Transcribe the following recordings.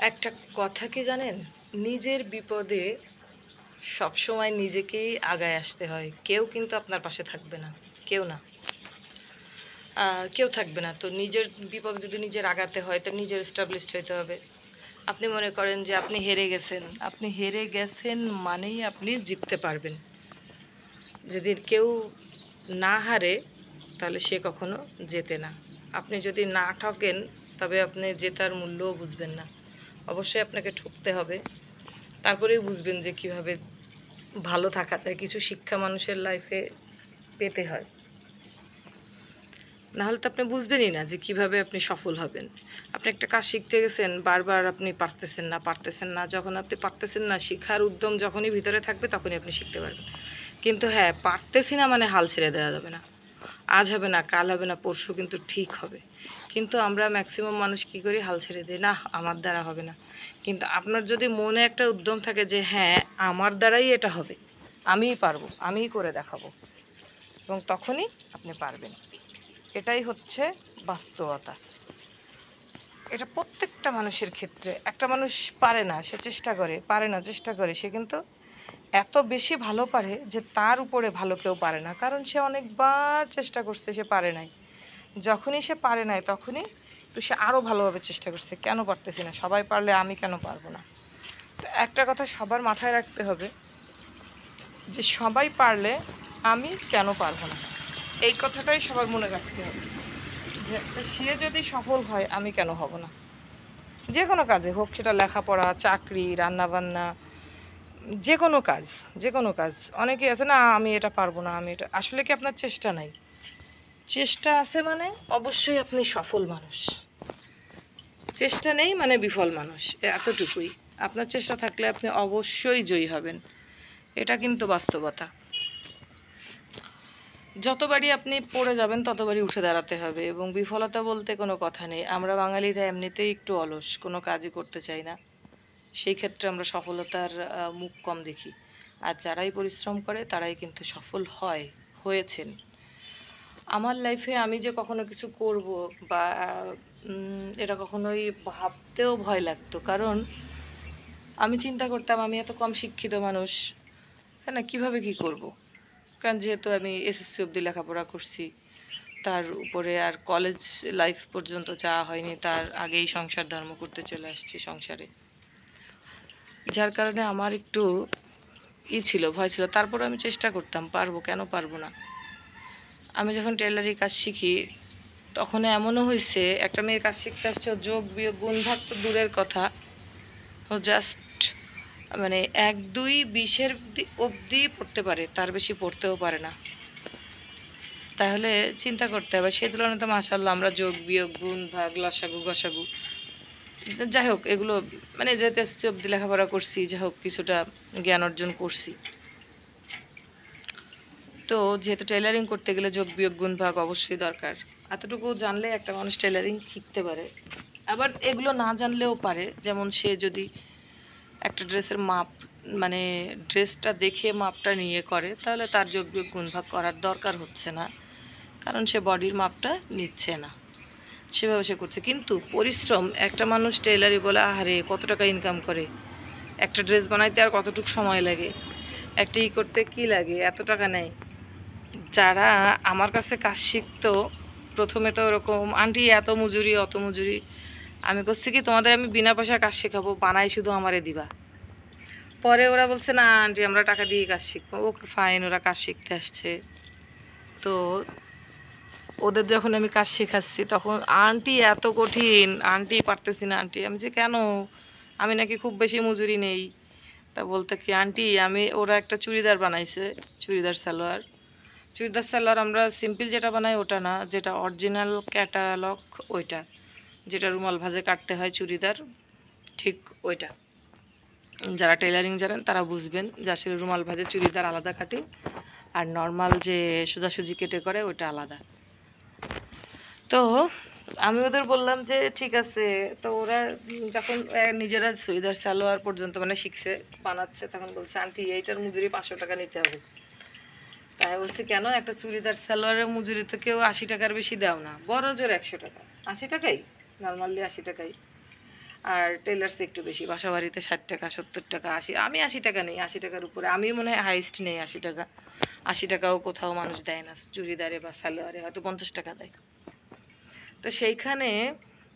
একটা কথা কি জানেন, নিজের বিপদে সবসময় নিজেকেই আগায় আসতে হয়। কেউ কিন্তু আপনার পাশে থাকবে না, কেউ না। কেউ থাকবে না। তো নিজের বিপদ যদি নিজের আগাতে হয় তো নিজের এস্টাবলিশড হইতে হবে। আপনি মনে করেন যে আপনি হেরে গেছেন, আপনি হেরে গেছেন মানেই আপনি জিততে পারবেন। যদি কেউ না হারে তাহলে সে কখনো জেতে না। আপনি যদি না ঠকেন তবে আপনি জেতার মূল্যও বুঝবেন না। অবশ্যই আপনাকে ঠকতে হবে, তারপরেই বুঝবেন যে কিভাবে ভালো থাকা যায়। কিছু শিক্ষা মানুষের লাইফে পেতে হয়, নাহলে তো আপনি বুঝবেনই না যে কিভাবে আপনি সফল হবেন। আপনি একটা কাজ শিখতে গেছেন, বারবার আপনি পারতেছেন না। যখন আপনি পারতেছেন না, শিখার উদ্যম যখনই ভিতরে থাকবে তখনই আপনি শিখতে পারবেন। কিন্তু হ্যাঁ, পারতেছি না মানে হাল ছেড়ে দেওয়া যাবে না। আজ হবে না, কাল হবে না, পরশু কিন্তু ঠিক হবে। কিন্তু আমরা ম্যাক্সিমাম মানুষ কী করি, হাল ছেড়ে দিই, না আমার দ্বারা হবে না। কিন্তু আপনার যদি মনে একটা উদ্যম থাকে যে হ্যাঁ আমার দ্বারাই এটা হবে, আমিই পারবো, আমিই করে দেখাবো, এবং তখনই আপনি পারবেন। এটাই হচ্ছে বাস্তবতা। এটা প্রত্যেকটা মানুষের ক্ষেত্রে। একটা মানুষ পারে না, সে চেষ্টা করে, পারে না, চেষ্টা করে, সে কিন্তু এত বেশি ভালো পারে যে তার উপরে ভালো কেউ পারে না, কারণ সে অনেকবার চেষ্টা করছে, সে পারে নাই। যখনই সে পারে নাই তখনই তো সে আরও ভালোভাবে চেষ্টা করছে, কেন পারতেছি না, সবাই পারলে আমি কেন পারবো না। তো একটা কথা সবার মাথায় রাখতে হবে যে সবাই পারলে আমি কেন পারবো না, এই কথাটাই সবার মনে রাখতে হবে। যে সে যদি সফল হয় আমি কেন হব না। যে কোনো কাজে হোক, সেটা লেখাপড়া, চাকরি, রান্নাবান্না, যে কোনো কাজ, যে কোনো কাজ। অনেকেই আছে না আমি এটা পারবো না, আমি এটা, আসলে কি আপনার চেষ্টা নাই? চেষ্টা আছে মানে অবশ্যই আপনি সফল মানুষ, চেষ্টা নেই মানে বিফল মানুষ, এতটুকুই। আপনার চেষ্টা থাকলে আপনি অবশ্যই জয়ী হবেন, এটা কিন্তু বাস্তবতা। যতবারই আপনি পড়ে যাবেন ততবারই উঠে দাঁড়াতে হবে, এবং বিফলতা বলতে কোনো কথা নেই। আমরা বাঙালিরা এমনিতেই একটু অলস, কোনো কাজই করতে চাই না। সেই ক্ষেত্রে আমরা সফলতার মুখ কম দেখি। আর যারাই পরিশ্রম করে তারাই কিন্তু সফল হয়েছেন। আমার লাইফে আমি যে কখনো কিছু করব বা এটা কখনোই ভাবতেও ভয় লাগতো, কারণ আমি চিন্তা করতাম আমি এত কম শিক্ষিত মানুষ, তাই না, কীভাবে কী করব। কারণ যেহেতু আমি এসএসসি অবধি লেখাপড়া করছি, তার উপরে আর কলেজ লাইফ পর্যন্ত যাওয়া হয়নি, তার আগেই সংসার ধর্ম করতে চলে আসছি সংসারে, যার কারণে আমার একটু ছিল, ভয় ছিল। তারপর আমি চেষ্টা করতাম, পারবো, কেন পারবো না। আমি যখন টেলারি কাজ শিখি তখন এমনও হয়েছে, একটা মেয়ের কাজ শিখতে আসছে, যোগ বিয়োগ গুণ ভাগ তো দূরের কথা, ও জাস্ট মানে 1 2 20-এর অবধি পড়তে পারে, তার বেশি পড়তেও পারে না। তাহলে চিন্তা করতে হবে, সেই তুলনায় তো মাশাআল্লাহ আমরা যোগ বিয়োগ গুণ ভাগ লসাগু গসাগু, যাই হোক, এগুলো মানে যেহেতু এসএসসি অবধি লেখাপড়া করছি, যাই হোক কিছুটা জ্ঞান অর্জন করছি। তো যেহেতু টেলারিং করতে গেলে যোগ বিয়োগ গুণ ভাগ অবশ্যই দরকার। এতটুকু জানলে একটা মানুষ টেলারিং শিখতে পারে। আবার এগুলো না জানলেও পারে, যেমন সে যদি একটা ড্রেসের মাপ, মানে ড্রেসটা দেখে মাপটা নিয়ে করে, তাহলে তার যোগ বিয়োগ গুণ ভাগ করার দরকার হচ্ছে না, কারণ সে বডির মাপটা নিচ্ছে না, সেভাবে সে করছে। কিন্তু পরিশ্রম, একটা মানুষ টেলারি বলে আহারে কত টাকা ইনকাম করে, একটা ড্রেস বানাইতে আর কতটুকু সময় লাগে, একটা করতে কি লাগে, এত টাকা নেয়। যারা আমার কাছে কাজ শিখতো প্রথমে তো ওরকম, আন্টি এত মজুরি অত মজুরি। আমি করছি কি, তোমাদের আমি বিনা পয়সা কাজ শেখাবো, বানাই শুধু আমারে দিবা। পরে ওরা বলছে না আন্টি আমরা টাকা দিয়ে কাজ শিখবো। ওকে ফাইন, ওরা কাজ শিখতে আসছে। তো ওদের যখন আমি কাজ শেখাচ্ছি তখন আন্টি এত কঠিন, আন্টি পারতেছি না আন্টি। আমি যে কেন, আমি নাকি খুব বেশি মজুরি নেই। তা বলতে কি আন্টি আমি, ওরা একটা চুড়িদার বানাইছে, চুড়িদার সালোয়ার আমরা সিম্পল যেটা বানাই ওটা না, যেটা অরিজিনাল ক্যাটালগ ওইটা, যেটা রুমাল ভাঁজে কাটতে হয় চুড়িদার, ঠিক ওইটা। যারা টেলারিং জানেন তারা বুঝবেন যে আসলে রুমাল ভাঁজে চুড়িদার আলাদা কাটি, আর নর্মাল যে সোজাসুজি কেটে করে ওইটা আলাদা। তো আমি ওদের বললাম যে ঠিক আছে। তো ওরা যখন নিজেরা চুড়িদার সালোয়ার পর্যন্ত মানে শিখছে, বানাচ্ছে, তখন বলছে আন্টি এইটার মজুরি 500 টাকা নিতে হবে। তাই বলছে কেন, একটা চুড়িদার সালোয়ারের মজুরি তো কেউ 80 টাকার বেশি দাও না, বড় জোর 100 টাকা, 80 টাকাই, নর্মালি 80 টাকাই। আর টেলার্স একটু বেশি, বাসা বাড়িতে 60 টাকা 70 টাকা 80, আমি 80 টাকা নেই, 80 টাকার উপরে আমি মনে হয় হাইস্ট নেই 80 টাকা। 80 টাকাও কোথাও মানুষ দেয় না, চুড়িদারে বা সালোয়ারে হয়তো 50 টাকা দেয়। তো সেইখানে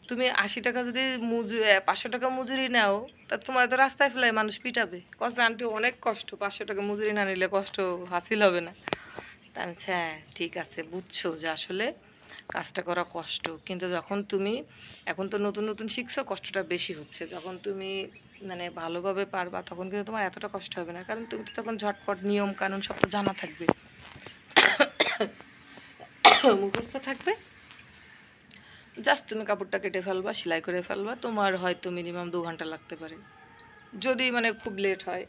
তুমি 80 টাকা যদি 500 টাকা মজুরি নাও, তা তোমার তো রাস্তায় ফেলায় মানুষ পিটাবে, কষ্ট আন্টি অনেক কষ্ট, 500 টাকা মজুরি না নিলে কষ্ট হাসিল হবে না। তা আমি বলছি, হ্যাঁ ঠিক আছে, বুঝছো যে আসলে কাজটা করা কষ্ট, কিন্তু যখন তুমি এখন তো নতুন নতুন শিখছো, কষ্টটা বেশি হচ্ছে, যখন তুমি মানে ভালোভাবে পারবা তখন কিন্তু তোমার এতটা কষ্ট হবে না, কারণ তুমি তো তখন ঝটপট নিয়ম কানুন সব তো জানা থাকবে, মুখস্থ থাকবে। জাস্ট তুমি কাপড়টা কেটে ফেলবা, সেলাই করে ফেলবা, তোমার হয়তো মিনিমাম 2 ঘন্টা লাগতে পারে যদি মানে খুব লেট হয়,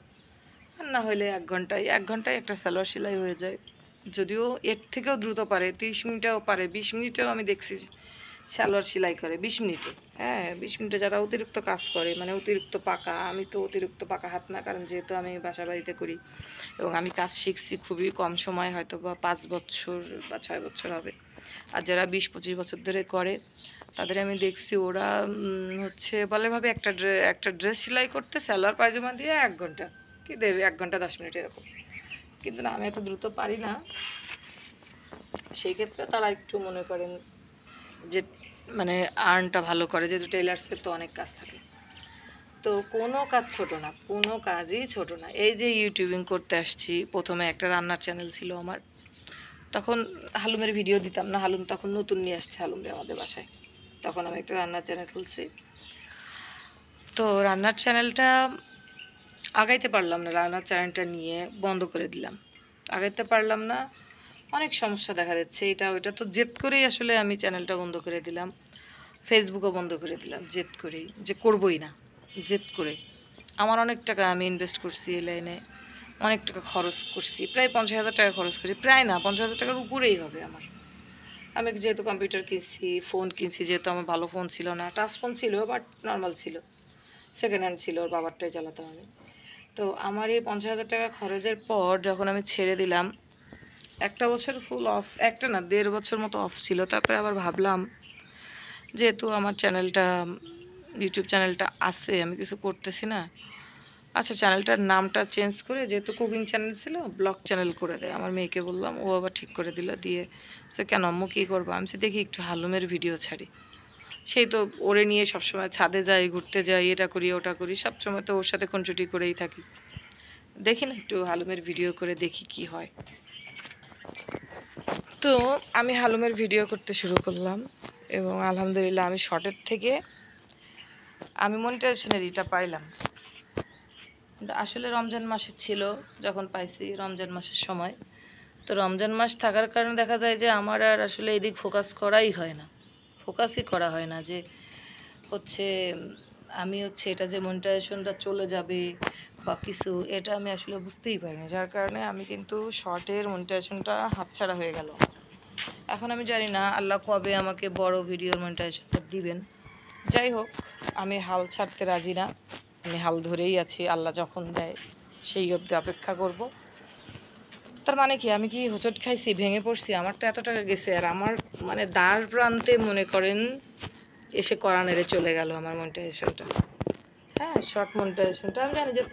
আর না হলে 1 ঘন্টায়, 1 ঘন্টায় একটা সালোয়ার সেলাই হয়ে যায়। যদিও এর থেকেও দ্রুত পারে, 30 মিনিটেও পারে, 20 মিনিটেও আমি দেখছি সালোয়ার সেলাই করে, 20 মিনিটে। হ্যাঁ 20 মিনিটে যারা অতিরিক্ত কাজ করে, মানে অতিরিক্ত পাকা, আমি তো অতিরিক্ত পাকা হাত না, কারণ যেহেতু আমি বাসা বাড়িতে করি এবং আমি কাজ শিখছি খুবই কম সময়, হয়তো বা 5 বছর বা 6 বছর হবে। আর যারা 20-25 বছর ধরে করে তাদের আমি দেখছি ওরা হচ্ছে বলে ভাবে একটা ড্রেস সেলাই করতে সালোয়ার পায়জামা দিয়ে 1 ঘন্টা কি দেবে, 1 ঘন্টা 10 মিনিট এরকম। কিন্তু না, আমি এত দ্রুত পারি না, সেই ক্ষেত্রে তারা একটু মনে করেন যে মানে আর্নটা ভালো করে, যেহেতু টেলার্সের তো অনেক কাজ থাকে। তো কোনো কাজ ছোট না, কোনো কাজই ছোট না। এই যে ইউটিউবিং করতে আসছি, প্রথমে একটা রান্নার চ্যানেল ছিল আমার, তখন হালুমের ভিডিও দিতাম না, হালুম তখন নতুন নিয়ে আসছে হালুমরে আমাদের বাসায়, তখন আমি একটা রান্নার চ্যানেল খুলছি। তো রান্নার চ্যানেলটা আগাইতে পারলাম না, রান্নার চ্যানেলটা নিয়ে বন্ধ করে দিলাম, আগাইতে পারলাম না, অনেক সমস্যা দেখা যাচ্ছে, এটা ওইটা, তো জেদ করেই আসলে আমি চ্যানেলটা বন্ধ করে দিলাম, ফেসবুকও বন্ধ করে দিলাম, জেদ করেই যে করবই না, জেদ করে। আমার অনেক টাকা আমি ইনভেস্ট করছি এই লাইনে, অনেক টাকা খরচ করছি, প্রায় 50,000 টাকা খরচ করছি, প্রায় না 50,000 টাকার উপরেই হবে আমার। আমি যেহেতু কম্পিউটার কিনছি, ফোন কিনছি, যেহেতু আমার ভালো ফোন ছিল না, টাচ ফোন ছিল বাট নর্মাল ছিল, সেকেন্ড হ্যান্ড ছিল, ওর বাবারটাই চালাতাম আমি। তো আমার এই 50,000 টাকা খরচের পর যখন আমি ছেড়ে দিলাম, 1 বছর ফুল অফ, একটা না 1.5 বছর মতো অফ ছিল, তারপরে আবার ভাবলাম যেহেতু আমার চ্যানেলটা, ইউটিউব চ্যানেলটা আছে, আমি কিছু করতেছি না, আচ্ছা চ্যানেলটার নামটা চেঞ্জ করে, যেহেতু কুকিং চ্যানেল ছিল ব্লগ চ্যানেল করে দেয়, আমার মেয়েকে বললাম, ও আবার ঠিক করে দিল, দিয়ে সে কেন আম্মু কী করবো, আমি দেখি একটু হালুমের ভিডিও ছাড়ি, সেই তো ওরে নিয়ে সবসময় ছাদে যাই, ঘুরতে যাই, এটা করি ওটা করি, সবসময় তো ওর সাথে খুনসুটি করেই থাকি, দেখি না একটু হালুমের ভিডিও করে দেখি কি হয়। তো আমি হালুমের ভিডিও করতে শুরু করলাম এবং আলহামদুলিল্লাহ আমি শর্টের থেকে আমি মনিটাইজেশনের এটা পাইলাম। কিন্তু আসলে রমজান মাসে ছিল যখন পাইছি, রমজান মাসের সময়, তো রমজান মাস থাকার কারণে দেখা যায় যে আমার আর আসলে এদিক ফোকাস করাই হয় না, ফোকাসই করা হয় না, যে হচ্ছে আমি হচ্ছে এটা যে মনিটাইজেশনটা চলে যাবে বা কিছু, এটা আমি আসলে বুঝতেই পারিনি, যার কারণে আমি কিন্তু শর্টের মনিটাইজেশনটা হাতছাড়া হয়ে গেল। এখন আমি জানি না আল্লাহ কবে আমাকে বড় ভিডিওর মনিটাইজেশনটা দিবেন। যাই হোক, আমি হাল ছাড়তে রাজি না, আমি হাল ধরেই আছি, আল্লাহ যখন দেয় সেই অবধি অপেক্ষা করব। তার মানে কি, আমি কি হোঁচট খাইছি, ভেঙে পড়ছি, আমার তো এত টাকা গেছে, আর আমার মানে দ্বার প্রান্তে মনে করেন এসে করা নেড়ে চলে গেল আমার মনিটাইজেশনটা। হ্যাঁ শর্ট মনিটাইজেশনটা আমি জানি যে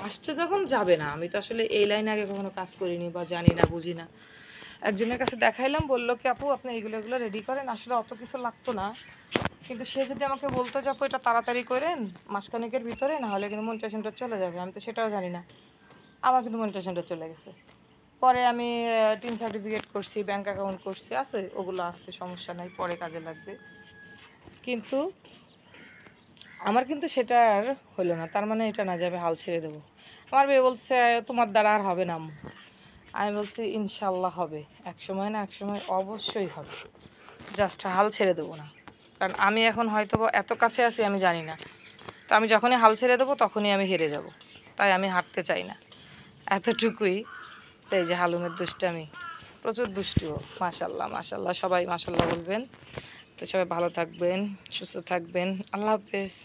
আসছে যখন যাবে না, আমি তো আসলে এই লাইনে আগে কখনো কাজ করিনি বা জানি না, বুঝি না। একজনের কাছে দেখাইলাম, বললো কি আপু আপনি এগুলো রেডি করেন, আসলে অত কিছু লাগতো না, কিন্তু সে যদি আমাকে বলতো যে আপু এটা তাড়াতাড়ি করেন মাসখানেকের ভিতরে, না হলে কিন্তু মনিটাইজেশনটা চলে যাবে, আমি তো সেটাও জানি না, আমার কিন্তু মনিটাইজেশনটা চলে গেছে। পরে আমি টিন সার্টিফিকেট করছি, ব্যাংক অ্যাকাউন্ট করছি, আছে ওগুলো আছে, সমস্যা নাই, পরে কাজে লাগবে, কিন্তু আমার কিন্তু সেটা আর হলো না। তার মানে এটা না যে আমি হাল ছেড়ে দেবো। আমার মেয়ে বলছে তোমার দ্বারা আর হবে না আম্মু। আমি বলছি ইনশাল্লাহ হবে, এক সময় না এক সময় অবশ্যই হবে, জাস্ট হাল ছেড়ে দেবো না, কারণ আমি এখন হয়তো এত কাছে আছি আমি জানি না, তো আমি যখনই হাল ছেড়ে দেবো তখনই আমি হেরে যাব, তাই আমি হারতে চাই না, এতটুকুই। তাই যে হালুমের দুষ্টামি, প্রচুর দুষ্টু, মাশাল্লাহ মাশাল্লাহ, সবাই মাশাল্লাহ বলবেন। তো সবাই ভালো থাকবেন, সুস্থ থাকবেন, আল্লাহ হাফেজ।